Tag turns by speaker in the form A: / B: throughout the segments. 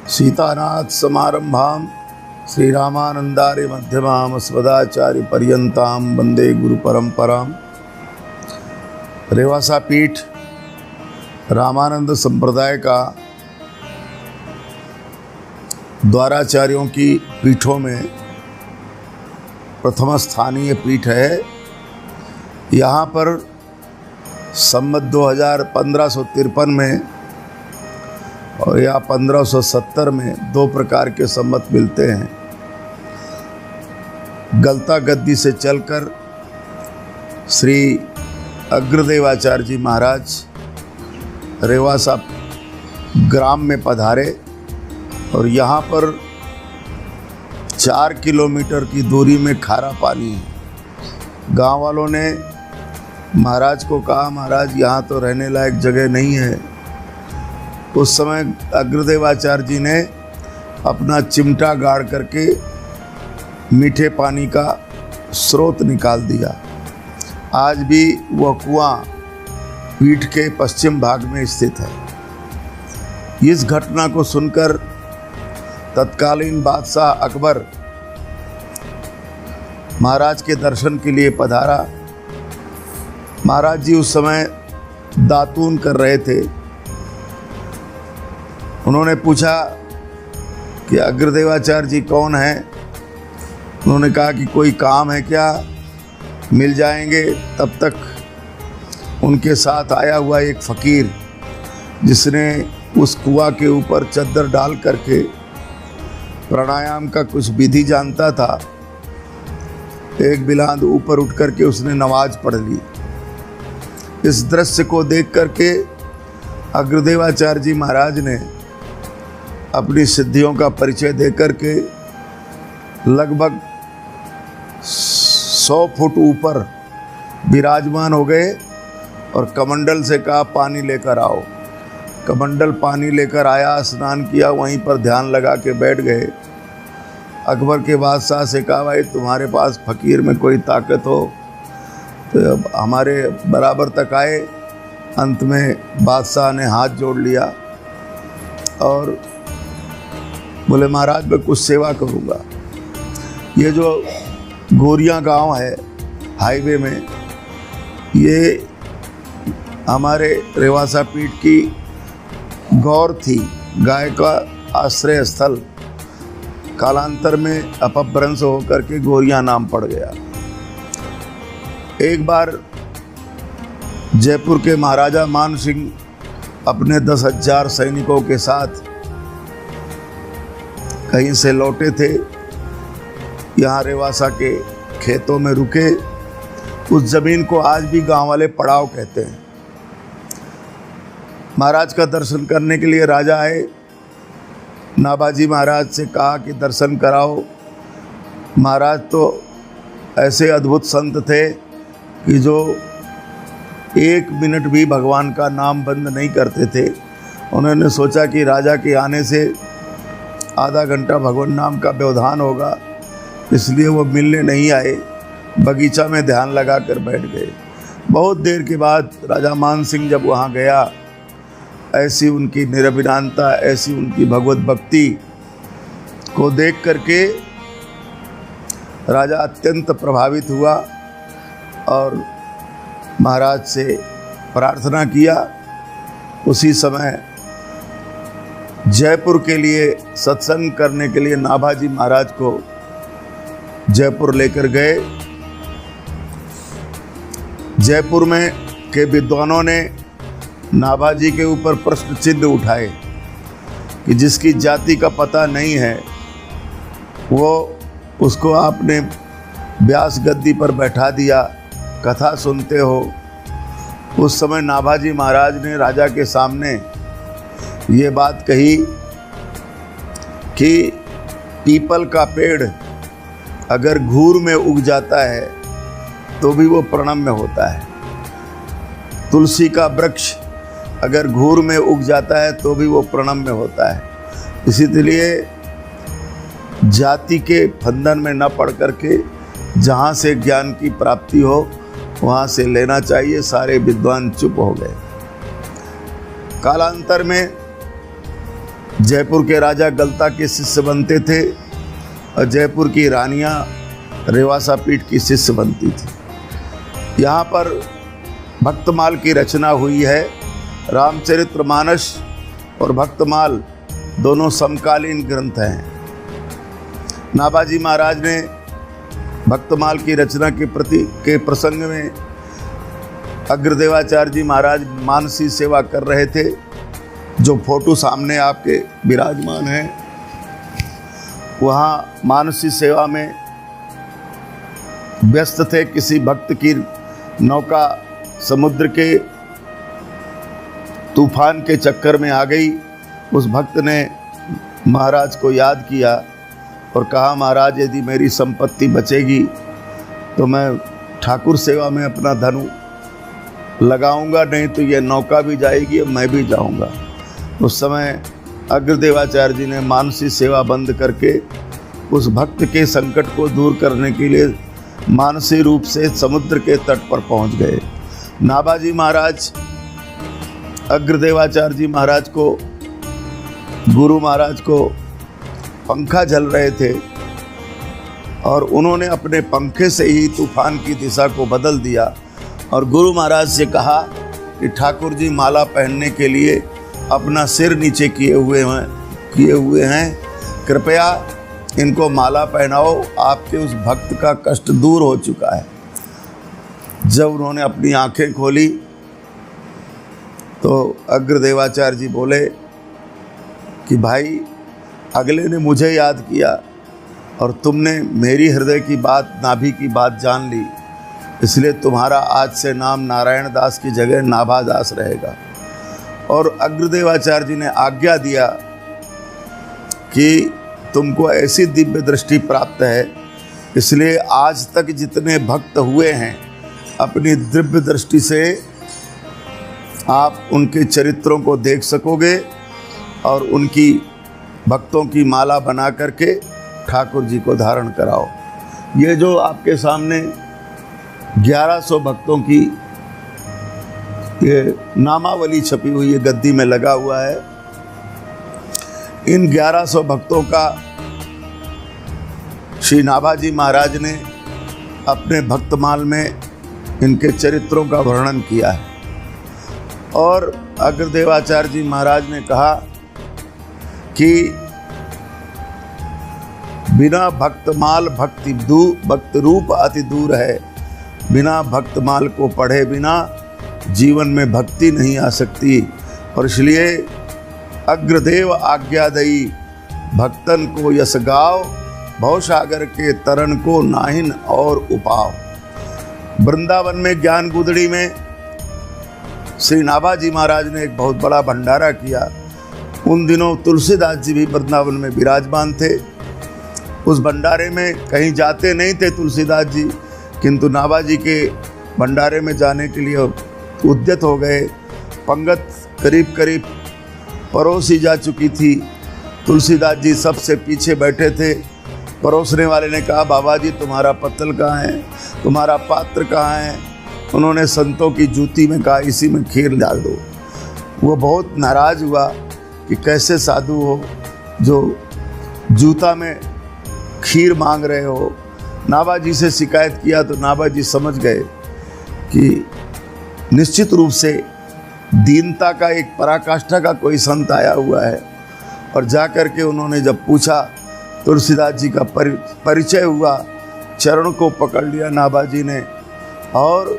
A: सीतानाथ समारंभां श्रीरामानंदार्य मध्यमाम् अस्मदाचार्य पर्यन्तां वंदे गुरु परंपरां। रेवासा पीठ रामानंद संप्रदाय का द्वाराचार्यों की पीठों में प्रथम स्थानीय पीठ है। यहाँ पर संवत 1553 में और या 1570 में दो प्रकार के संवत मिलते हैं। गलता गद्दी से चलकर श्री अग्रदेवाचार्य जी महाराज रेवासा ग्राम में पधारे और यहाँ पर 4 किलोमीटर की दूरी में खारा पानी है। गांव वालों ने महाराज को कहा, महाराज यहाँ तो रहने लायक जगह नहीं है। उस समय अग्रदेवाचार्य जी ने अपना चिमटा गाड़ करके मीठे पानी का स्रोत निकाल दिया। आज भी वह कुआं पीठ के पश्चिम भाग में स्थित है। इस घटना को सुनकर तत्कालीन बादशाह अकबर महाराज के दर्शन के लिए पधारा। महाराज जी उस समय दातून कर रहे थे। उन्होंने पूछा कि अग्रदेवाचार्य जी कौन है। उन्होंने कहा कि कोई काम है क्या, मिल जाएंगे। तब तक उनके साथ आया हुआ एक फ़कीर जिसने उस कुआं के ऊपर चद्दर डाल करके प्राणायाम का कुछ विधि जानता था, एक बिलांद ऊपर उठ करके उसने नमाज पढ़ ली। इस दृश्य को देख करके अग्रदेवाचार्य जी महाराज ने अपनी सिद्धियों का परिचय दे करके लगभग 100 फुट ऊपर विराजमान हो गए और कमंडल से कहा, पानी लेकर आओ। कमंडल पानी लेकर आया, स्नान किया, वहीं पर ध्यान लगा के बैठ गए। अकबर के बादशाह से कहा, भाई तुम्हारे पास फ़कीर में कोई ताकत हो तो अब हमारे बराबर तक आए। अंत में बादशाह ने हाथ जोड़ लिया और बोले, महाराज मैं कुछ सेवा करूँगा। ये जो गोरियां गांव है हाईवे में, ये हमारे रेवासा पीठ की गौर थी, गाय का आश्रय स्थल। कालांतर में अपभ्रंश होकर के गोरियां नाम पड़ गया। एक बार जयपुर के महाराजा मान सिंह अपने 10,000 सैनिकों के साथ कहीं से लौटे थे। यहाँ रेवासा के खेतों में रुके। उस ज़मीन को आज भी गांव वाले पड़ाव कहते हैं। महाराज का दर्शन करने के लिए राजा आए। नाभाजी महाराज से कहा कि दर्शन कराओ। महाराज तो ऐसे अद्भुत संत थे कि जो 1 मिनट भी भगवान का नाम बंद नहीं करते थे। उन्होंने सोचा कि राजा के आने से आधा घंटा भगवान नाम का व्यवधान होगा, इसलिए वो मिलने नहीं आए। बगीचा में ध्यान लगा कर बैठ गए। बहुत देर के बाद राजा मान सिंह जब वहाँ गया, ऐसी उनकी निरभिमानता, ऐसी उनकी भगवत भक्ति को देख करके राजा अत्यंत प्रभावित हुआ और महाराज से प्रार्थना किया। उसी समय जयपुर के लिए सत्संग करने के लिए नाभाजी महाराज को जयपुर लेकर गए। जयपुर में के विद्वानों ने नाभाजी के ऊपर प्रश्न चिन्ह उठाए कि जिसकी जाति का पता नहीं है वो उसको आपने व्यास गद्दी पर बैठा दिया, कथा सुनते हो। उस समय नाभाजी महाराज ने राजा के सामने ये बात कही कि पीपल का पेड़ अगर घूर में उग जाता है तो भी वो प्रणम्य होता है। तुलसी का वृक्ष अगर घूर में उग जाता है तो भी वो प्रणम्य होता है। इसीलिए जाति के फंदन में न पड़ करके जहाँ से ज्ञान की प्राप्ति हो वहाँ से लेना चाहिए। सारे विद्वान चुप हो गए। कालांतर में जयपुर के राजा गलता के शिष्य बनते थे और जयपुर की रानियां रेवासा पीठ की शिष्य बनती थी। यहाँ पर भक्तमाल की रचना हुई है। रामचरितमानस और भक्तमाल दोनों समकालीन ग्रंथ हैं। नाभाजी महाराज ने भक्तमाल की रचना के प्रसंग में अग्रदेवाचार्य जी महाराज मानसी सेवा कर रहे थे। जो फोटो सामने आपके विराजमान है, वहाँ मानसी सेवा में व्यस्त थे। किसी भक्त की नौका समुद्र के तूफान के चक्कर में आ गई। उस भक्त ने महाराज को याद किया और कहा, महाराज यदि मेरी संपत्ति बचेगी तो मैं ठाकुर सेवा में अपना धन लगाऊंगा, नहीं तो ये नौका भी जाएगी और मैं भी जाऊंगा। उस समय अग्रदेवाचार्य जी ने मानसी सेवा बंद करके उस भक्त के संकट को दूर करने के लिए मानसी रूप से समुद्र के तट पर पहुंच गए। नाभाजी महाराज अग्रदेवाचार्य जी महाराज को, गुरु महाराज को पंखा झल रहे थे और उन्होंने अपने पंखे से ही तूफान की दिशा को बदल दिया और गुरु महाराज से कहा कि ठाकुर जी माला पहनने के लिए अपना सिर नीचे किए हुए हैं, कृपया इनको माला पहनाओ, आपके उस भक्त का कष्ट दूर हो चुका है। जब उन्होंने अपनी आंखें खोली तो अग्रदेवाचार्य जी बोले कि भाई, अगले ने मुझे याद किया और तुमने मेरी हृदय की बात, नाभि की बात जान ली, इसलिए तुम्हारा आज से नाम नारायण दास की जगह नाभादास रहेगा। और अग्रदेवाचार्य जी ने आज्ञा दिया कि तुमको ऐसी दिव्य दृष्टि प्राप्त है, इसलिए आज तक जितने भक्त हुए हैं अपनी दिव्य दृष्टि से आप उनके चरित्रों को देख सकोगे और उनकी भक्तों की माला बना करके ठाकुर जी को धारण कराओ। ये जो आपके सामने 1100 भक्तों की ये नामावली छपी हुई है, गद्दी में लगा हुआ है। इन 1100 भक्तों का श्री नाभाजी महाराज ने अपने भक्तमाल में इनके चरित्रों का वर्णन किया है। और अग्रदेवाचार्य जी महाराज ने कहा कि बिना भक्तमाल भक्त रूप अति दूर है, बिना भक्तमाल को पढ़े बिना जीवन में भक्ति नहीं आ सकती। और इसलिए अग्रदेव आज्ञादयी भक्तन को यस गाओ, भवसागर के तरन को नाहिन और उपाव। वृंदावन में ज्ञान गुदड़ी में श्री नाभाजी महाराज ने एक बहुत बड़ा भंडारा किया। उन दिनों तुलसीदास जी भी वृंदावन में विराजमान थे। उस भंडारे में कहीं जाते नहीं थे तुलसीदास जी, किंतु नाभाजी के भंडारे में जाने के लिए उद्यत हो गए। पंगत करीब करीब परोसी जा चुकी थी। तुलसीदास जी सबसे पीछे बैठे थे। परोसने वाले ने कहा, बाबा जी तुम्हारा पत्तल कहाँ है, तुम्हारा पात्र कहाँ है? उन्होंने संतों की जूती में कहा, इसी में खीर डाल दो। वो बहुत नाराज़ हुआ कि कैसे साधु हो जो जूता में खीर मांग रहे हो। नाभाजी से शिकायत किया तो नाभाजी समझ गए कि निश्चित रूप से दीनता का एक पराकाष्ठा का कोई संत आया हुआ है। और जाकर के उन्होंने जब पूछा, तुलसीदास जी का परिचय हुआ, चरण को पकड़ लिया नाभाजी ने और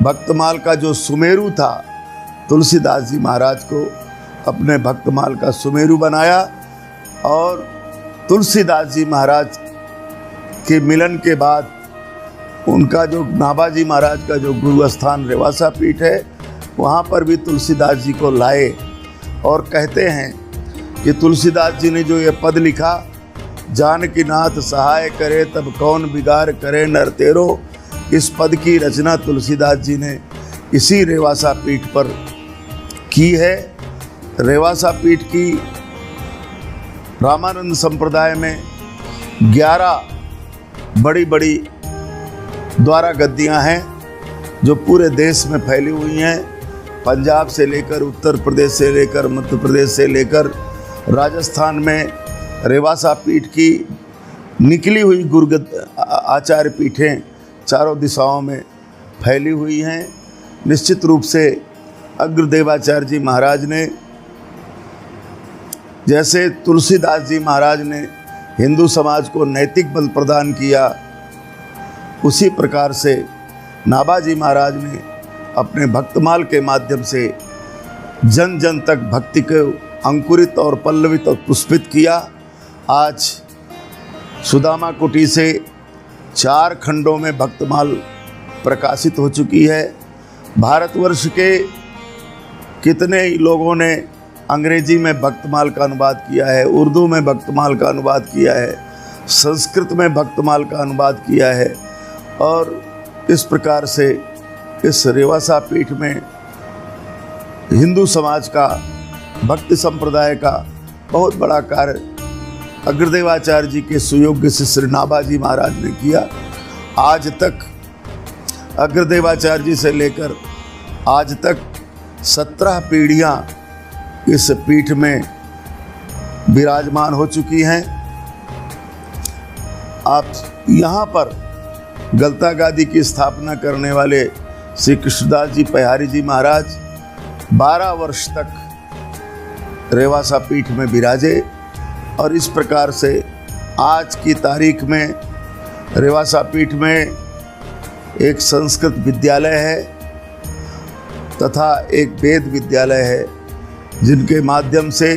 A: भक्तमाल का जो सुमेरु था, तुलसीदास जी महाराज को अपने भक्तमाल का सुमेरु बनाया। और तुलसीदास जी महाराज के मिलन के बाद उनका जो नाभाजी महाराज का जो गुरु स्थान रेवासा पीठ है, वहाँ पर भी तुलसीदास जी को लाए। और कहते हैं कि तुलसीदास जी ने जो ये पद लिखा, जानकी नाथ सहाय करे तब कौन बिगाड़ करे नर तेरो, इस पद की रचना तुलसीदास जी ने इसी रेवासा पीठ पर की है। रेवासा पीठ की रामानंद संप्रदाय में 11 बड़ी बड़ी द्वारा गद्दियाँ हैं जो पूरे देश में फैली हुई हैं। पंजाब से लेकर, उत्तर प्रदेश से लेकर, मध्य प्रदेश से लेकर राजस्थान में रेवासा पीठ की निकली हुई गुरुगद आचार्य पीठें चारों दिशाओं में फैली हुई हैं। निश्चित रूप से अग्रदेवाचार्य जी महाराज ने, जैसे तुलसीदास जी महाराज ने हिंदू समाज को नैतिक बल प्रदान किया, उसी प्रकार से नाभाजी महाराज ने अपने भक्तमाल के माध्यम से जन जन तक भक्ति को अंकुरित और पल्लवित और पुष्पित किया। आज सुदामा कुटी से 4 खंडों में भक्तमाल प्रकाशित हो चुकी है। भारतवर्ष के कितने ही लोगों ने अंग्रेजी में भक्तमाल का अनुवाद किया है, उर्दू में भक्तमाल का अनुवाद किया है, संस्कृत में भक्तमाल का अनुवाद किया है, और इस प्रकार से इस रेवासा पीठ में हिंदू समाज का, भक्ति संप्रदाय का बहुत बड़ा कार्य अग्रदेवाचार्य जी के सुयोग्य से श्री नाभाजी महाराज ने किया। आज तक अग्रदेवाचार्य जी से लेकर आज तक 17 पीढ़ियाँ इस पीठ में विराजमान हो चुकी हैं। आप यहाँ पर गलता गादी की स्थापना करने वाले श्री कृष्णदास जी पहारी जी महाराज 12 वर्ष तक रेवासा पीठ में विराजे, और इस प्रकार से आज की तारीख में रेवासा पीठ में एक संस्कृत विद्यालय है तथा एक वेद विद्यालय है, जिनके माध्यम से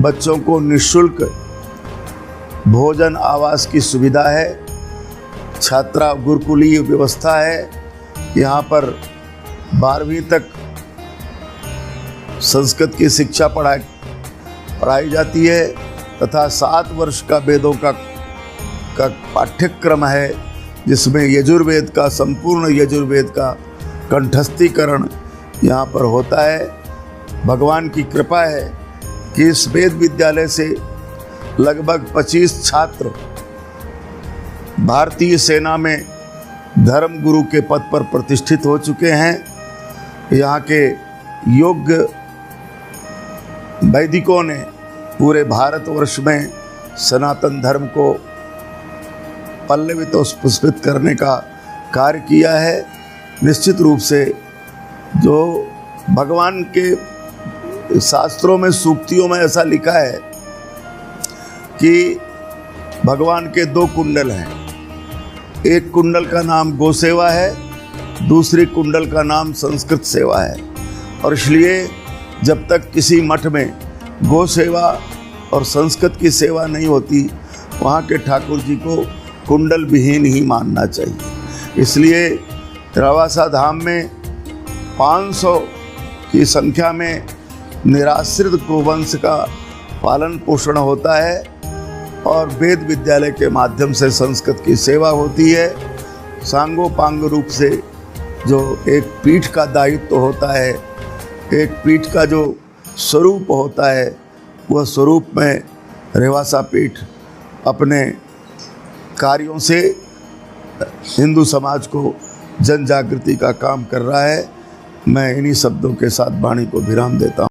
A: बच्चों को निःशुल्क भोजन आवास की सुविधा है, छात्रा गुरुकुलीय व्यवस्था है। यहाँ पर 12वीं तक संस्कृत की शिक्षा पढ़ाई जाती है तथा 7 वर्ष का वेदों का पाठ्यक्रम है, जिसमें यजुर्वेद का, संपूर्ण यजुर्वेद का कंठस्थीकरण यहाँ पर होता है। भगवान की कृपा है कि इस वेद विद्यालय से लगभग 25 छात्र भारतीय सेना में धर्म गुरु के पद पर प्रतिष्ठित हो चुके हैं। यहाँ के योग्य वैदिकों ने पूरे भारतवर्ष में सनातन धर्म को पल्लवित और पुष्पित करने का कार्य किया है। निश्चित रूप से जो भगवान के शास्त्रों में, सूक्तियों में ऐसा लिखा है कि भगवान के 2 कुंडल हैं। एक कुंडल का नाम गो सेवा है, दूसरी कुंडल का नाम संस्कृत सेवा है, और इसलिए जब तक किसी मठ में गो सेवा और संस्कृत की सेवा नहीं होती, वहाँ के ठाकुर जी को कुंडल विहीन ही मानना चाहिए। इसलिए रेवासा धाम में 500 की संख्या में निराश्रित गोवंश का पालन पोषण होता है, और वेद विद्यालय के माध्यम से संस्कृत की सेवा होती है। सांगोपांग रूप से जो एक पीठ का दायित्व होता है, एक पीठ का जो स्वरूप होता है, वह स्वरूप में रेवासा पीठ अपने कार्यों से हिंदू समाज को जन जागृति का काम कर रहा है। मैं इन्हीं शब्दों के साथ वाणी को विराम देता हूँ।